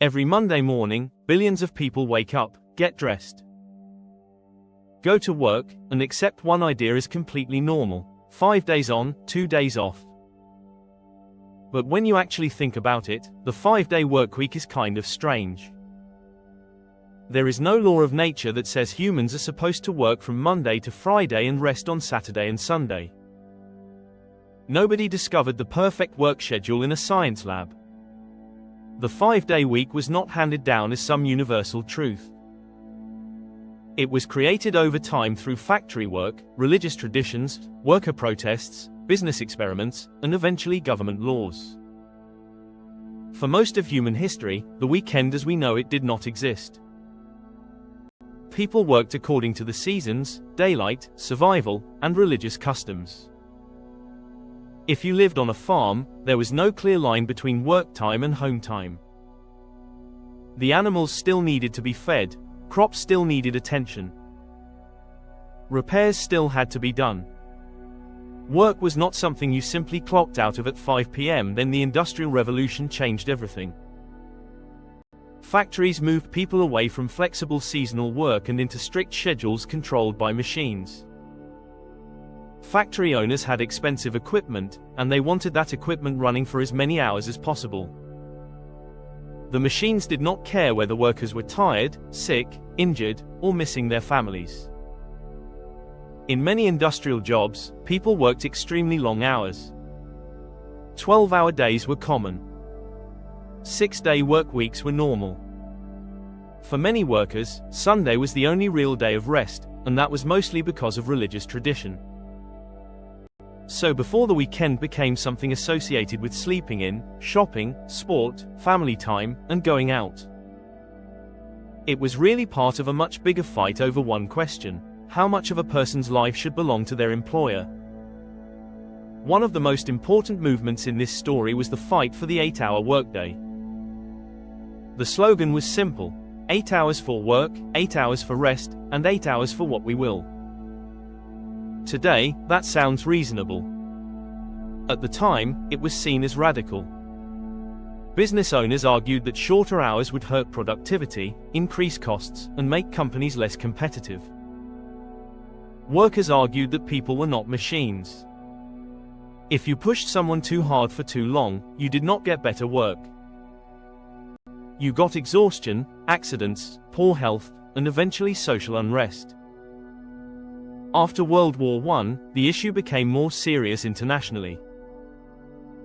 Every Monday morning, billions of people wake up, get dressed, go to work, and accept one idea as completely normal: 5 days on, 2 days off. But when you actually think about it, the 5-day workweek is kind of strange. There is no law of nature that says humans are supposed to work from Monday to Friday and rest on Saturday and Sunday. Nobody discovered the perfect work schedule in a science lab. The 5-day week was not handed down as some universal truth. It was created over time through factory work, religious traditions, worker protests, business experiments, and eventually government laws. For most of human history, the weekend as we know it did not exist. People worked according to the seasons, daylight, survival, and religious customs. If you lived on a farm, there was no clear line between work time and home time. The animals still needed to be fed, crops still needed attention. Repairs still had to be done. Work was not something you simply clocked out of at 5 p.m. Then the Industrial Revolution changed everything. Factories moved people away from flexible seasonal work and into strict schedules controlled by machines. Factory owners had expensive equipment, and they wanted that equipment running for as many hours as possible. The machines did not care whether workers were tired, sick, injured, or missing their families. In many industrial jobs, people worked extremely long hours. 12-hour days were common. 6-day work weeks were normal. For many workers, Sunday was the only real day of rest, and that was mostly because of religious tradition. So before the weekend became something associated with sleeping in, shopping, sport, family time, and going out, it was really part of a much bigger fight over one question: how much of a person's life should belong to their employer? One of the most important movements in this story was the fight for the 8-hour workday. The slogan was simple: 8 hours for work, 8 hours for rest, and 8 hours for what we will. Today, that sounds reasonable. At the time, it was seen as radical. Business owners argued that shorter hours would hurt productivity, increase costs, and make companies less competitive. Workers argued that people were not machines. If you pushed someone too hard for too long, you did not get better work. You got exhaustion, accidents, poor health, and eventually social unrest. After World War I, the issue became more serious internationally.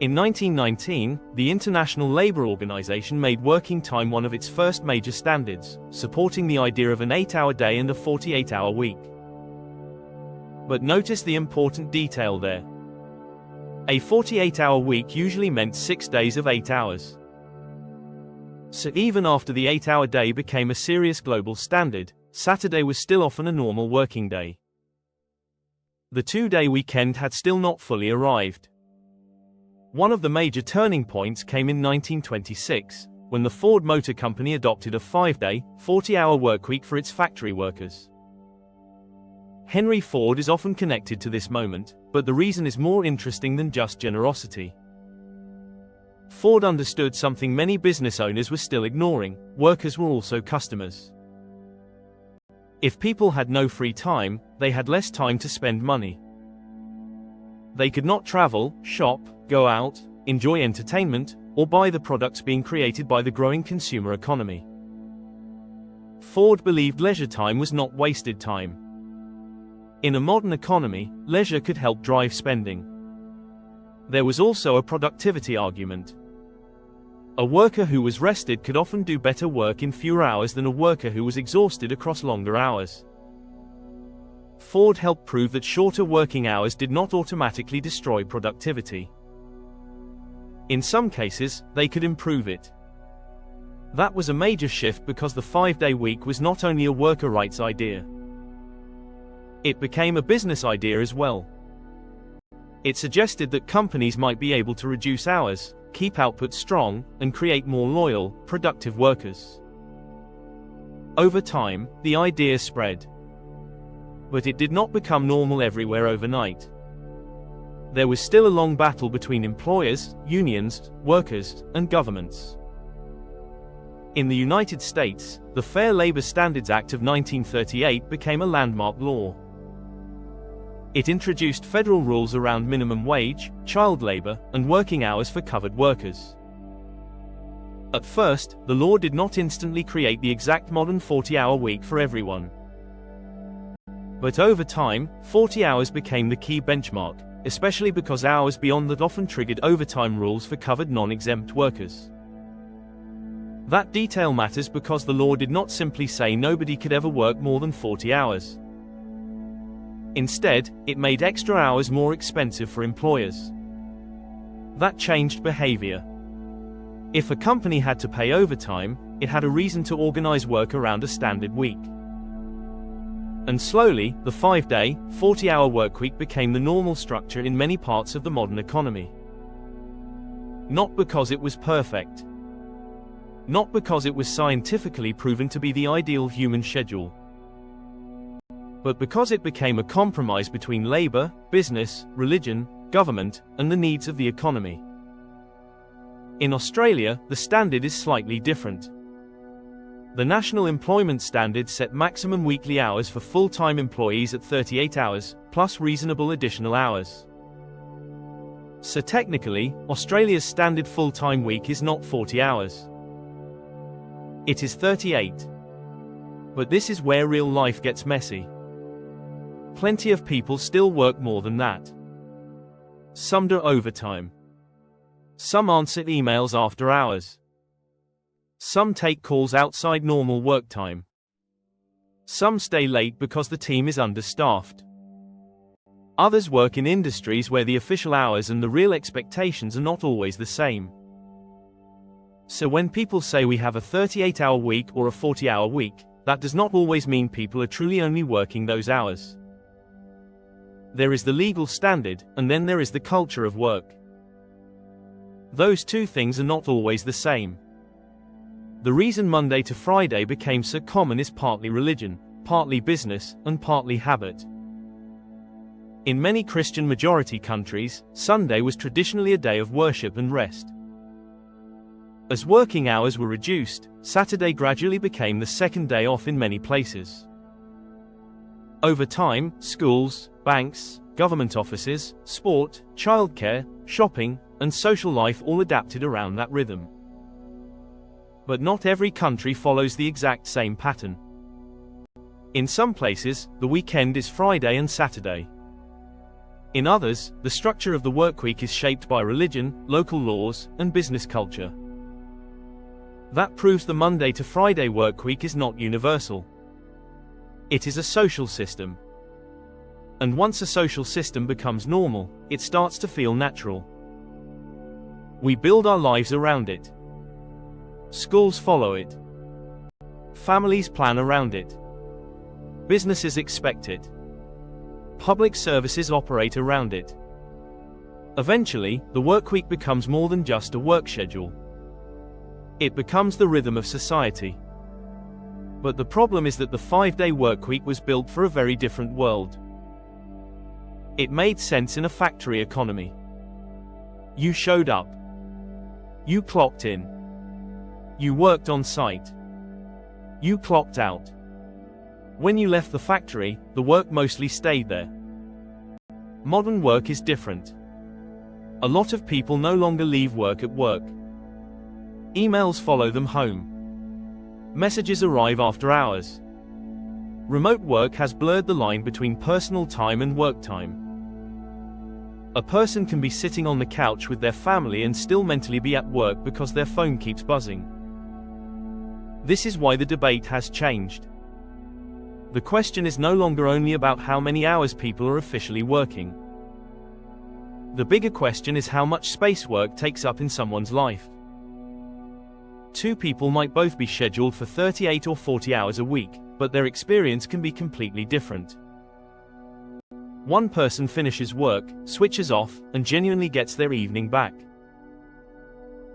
In 1919, the International Labour Organization made working time one of its first major standards, supporting the idea of an 8-hour day and a 48-hour week. But notice the important detail there. A 48-hour week usually meant 6 days of 8 hours. So even after the 8-hour day became a serious global standard, Saturday was still often a normal working day. The 2-day weekend had still not fully arrived. One of the major turning points came in 1926, when the Ford Motor Company adopted a 5-day, 40-hour workweek for its factory workers. Henry Ford is often connected to this moment, but the reason is more interesting than just generosity. Ford understood something many business owners were still ignoring: workers were also customers. If people had no free time, they had less time to spend money. They could not travel, shop, go out, enjoy entertainment, or buy the products being created by the growing consumer economy. Ford believed leisure time was not wasted time. In a modern economy, leisure could help drive spending. There was also a productivity argument. A worker who was rested could often do better work in fewer hours than a worker who was exhausted across longer hours. Ford helped prove that shorter working hours did not automatically destroy productivity. In some cases, they could improve it. That was a major shift because the 5-day week was not only a worker rights idea. It became a business idea as well. It suggested that companies might be able to reduce hours, keep output strong, and create more loyal, productive workers. Over time, the idea spread. But it did not become normal everywhere overnight. There was still a long battle between employers, unions, workers, and governments. In the United States, the Fair Labor Standards Act of 1938 became a landmark law. It introduced federal rules around minimum wage, child labor, and working hours for covered workers. At first, the law did not instantly create the exact modern 40-hour week for everyone. But over time, 40 hours became the key benchmark, especially because hours beyond that often triggered overtime rules for covered non-exempt workers. That detail matters because the law did not simply say nobody could ever work more than 40 hours. Instead, it made extra hours more expensive for employers. That changed behavior. If a company had to pay overtime, it had a reason to organize work around a standard week. And slowly, the 5-day, 40-hour workweek became the normal structure in many parts of the modern economy. Not because it was perfect. Not because it was scientifically proven to be the ideal human schedule. But because it became a compromise between labor, business, religion, government, and the needs of the economy. In Australia, the standard is slightly different. The National Employment Standard set maximum weekly hours for full-time employees at 38 hours, plus reasonable additional hours. So technically, Australia's standard full-time week is not 40 hours. It is 38. But this is where real life gets messy. Plenty of people still work more than that. Some do overtime. Some answer emails after hours. Some take calls outside normal work time. Some stay late because the team is understaffed. Others work in industries where the official hours and the real expectations are not always the same. So when people say we have a 38-hour week or a 40-hour week, that does not always mean people are truly only working those hours. There is the legal standard, and then there is the culture of work. Those two things are not always the same. The reason Monday to Friday became so common is partly religion, partly business, and partly habit. In many Christian majority countries, Sunday was traditionally a day of worship and rest. As working hours were reduced, Saturday gradually became the second day off in many places. Over time, schools, banks, government offices, sport, childcare, shopping, and social life all adapted around that rhythm. But not every country follows the exact same pattern. In some places, the weekend is Friday and Saturday. In others, the structure of the workweek is shaped by religion, local laws, and business culture. That proves the Monday to Friday workweek is not universal. It is a social system. And once a social system becomes normal, it starts to feel natural. We build our lives around it. Schools follow it. Families plan around it. Businesses expect it. Public services operate around it. Eventually, the workweek becomes more than just a work schedule. It becomes the rhythm of society. But the problem is that the 5-day workweek was built for a very different world. It made sense in a factory economy. You showed up. You clocked in. You worked on site. You clocked out. When you left the factory, the work mostly stayed there. Modern work is different. A lot of people no longer leave work at work. Emails follow them home. Messages arrive after hours. Remote work has blurred the line between personal time and work time. A person can be sitting on the couch with their family and still mentally be at work because their phone keeps buzzing. This is why the debate has changed. The question is no longer only about how many hours people are officially working. The bigger question is how much space work takes up in someone's life. Two people might both be scheduled for 38 or 40 hours a week, but their experience can be completely different. One person finishes work, switches off, and genuinely gets their evening back.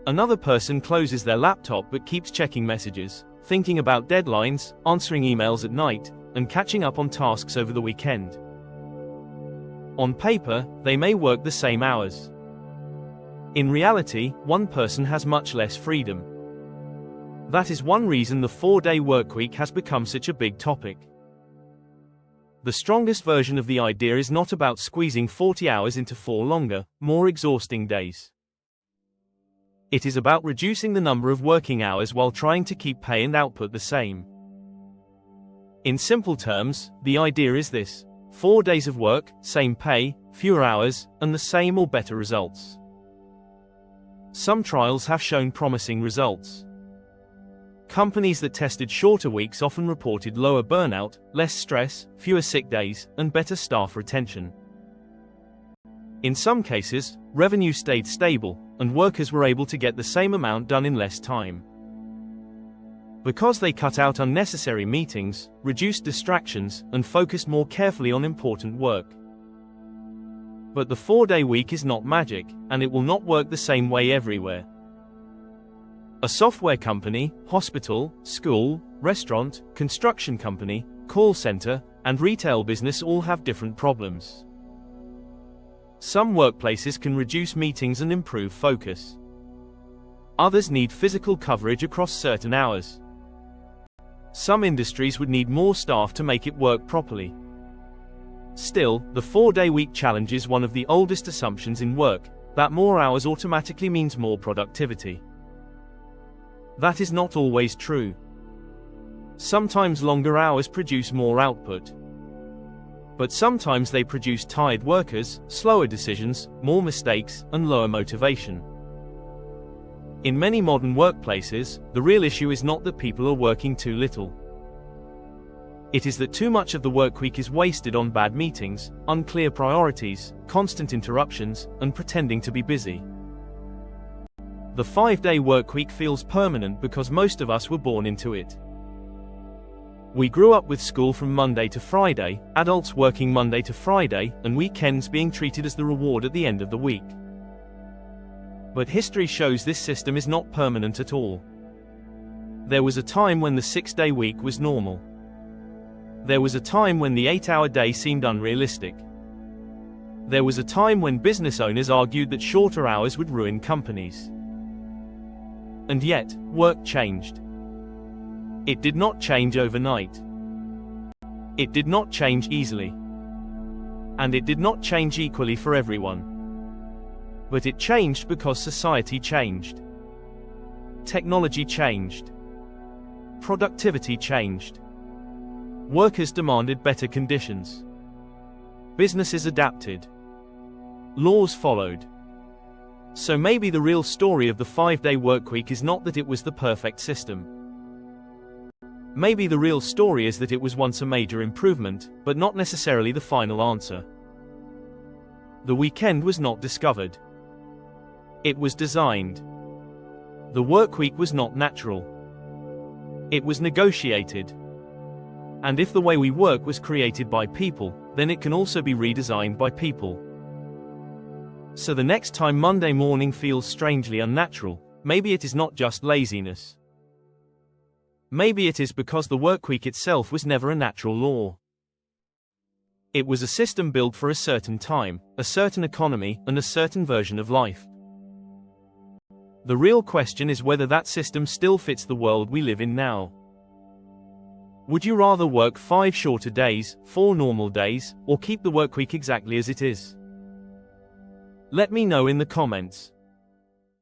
Another person closes their laptop but keeps checking messages, thinking about deadlines, answering emails at night, and catching up on tasks over the weekend. On paper, they may work the same hours. In reality, one person has much less freedom. That is one reason the 4-day workweek has become such a big topic. The strongest version of the idea is not about squeezing 40 hours into 4 longer, more exhausting days. It is about reducing the number of working hours while trying to keep pay and output the same. In simple terms, the idea is this: 4 days of work, same pay, fewer hours, and the same or better results. Some trials have shown promising results. Companies that tested shorter weeks often reported lower burnout, less stress, fewer sick days, and better staff retention. In some cases, revenue stayed stable, and workers were able to get the same amount done in less time. Because they cut out unnecessary meetings, reduced distractions, and focused more carefully on important work. But the 4-day week is not magic, and it will not work the same way everywhere. A software company, hospital, school, restaurant, construction company, call center, and retail business all have different problems. Some workplaces can reduce meetings and improve focus. Others need physical coverage across certain hours. Some industries would need more staff to make it work properly. Still, the 4-day week challenge is one of the oldest assumptions in work, that more hours automatically means more productivity. That is not always true. Sometimes longer hours produce more output. But sometimes they produce tired workers, slower decisions, more mistakes, and lower motivation. In many modern workplaces, the real issue is not that people are working too little. It is that too much of the workweek is wasted on bad meetings, unclear priorities, constant interruptions, and pretending to be busy. The 5-day workweek feels permanent because most of us were born into it. We grew up with school from Monday to Friday, adults working Monday to Friday, and weekends being treated as the reward at the end of the week. But history shows this system is not permanent at all. There was a time when the 6-day week was normal. There was a time when the 8-hour day seemed unrealistic. There was a time when business owners argued that shorter hours would ruin companies. And yet, work changed. It did not change overnight. It did not change easily. And it did not change equally for everyone. But it changed because society changed. Technology changed. Productivity changed. Workers demanded better conditions. Businesses adapted. Laws followed. So maybe the real story of the 5-day workweek is not that it was the perfect system. Maybe the real story is that it was once a major improvement, but not necessarily the final answer. The weekend was not discovered. It was designed. The workweek was not natural. It was negotiated. And if the way we work was created by people, then it can also be redesigned by people. So the next time Monday morning feels strangely unnatural, maybe it is not just laziness. Maybe it is because the workweek itself was never a natural law. It was a system built for a certain time, a certain economy, and a certain version of life. The real question is whether that system still fits the world we live in now. Would you rather work 5 shorter days, 4 normal days, or keep the workweek exactly as it is? Let me know in the comments.